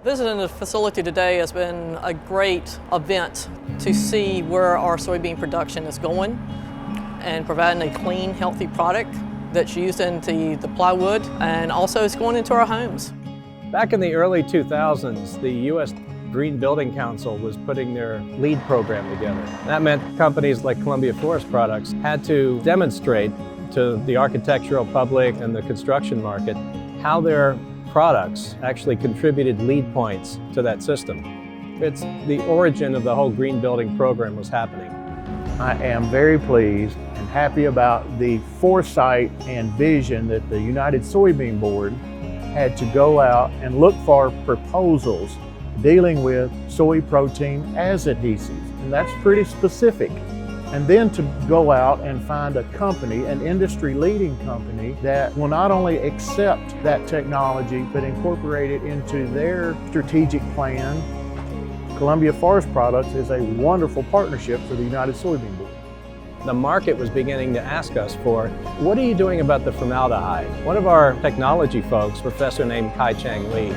Visiting the facility today has been a great event to see where our soybean production is going and providing a clean, healthy product that's used into the plywood and also it's going into our homes. Back in the early 2000s, the U.S. Green Building Council was putting their LEED program together. That meant companies like Columbia Forest Products had to demonstrate to the architectural public and the construction market how their products actually contributed LEED points to that system. It's the origin of the whole green building program was happening. I am very pleased and happy about the foresight and vision that the United Soybean Board had to go out and look for proposals dealing with soy protein as adhesive, and that's pretty specific. And then to go out and find a company, an industry-leading company, that will not only accept that technology, but incorporate it into their strategic plan. Columbia Forest Products is a wonderful partnership for the United Soybean Board. The market was beginning to ask us for, what are you doing about the formaldehyde? One of our technology folks, a professor named Kai-Chang Lee,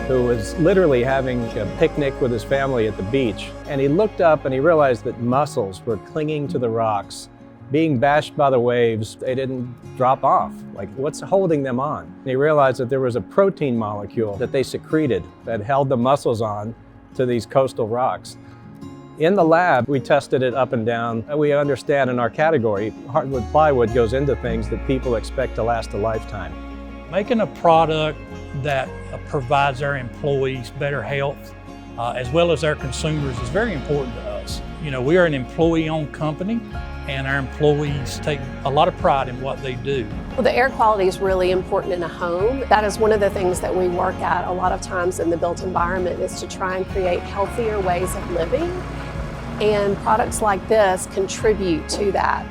who was literally having a picnic with his family at the beach. And he looked up and he realized that mussels were clinging to the rocks, being bashed by the waves. They didn't drop off. Like, what's holding them on? And he realized that there was a protein molecule that they secreted that held the mussels on to these coastal rocks. In the lab, we tested it up and down. We understand in our category, hardwood plywood goes into things that people expect to last a lifetime. Making a product that provides our employees better health as well as our consumers is very important to us. You know, we are an employee-owned company and our employees take a lot of pride in what they do. Well, the air quality is really important in a home. That is one of the things that we work at a lot of times in the built environment, is to try and create healthier ways of living. And products like this contribute to that.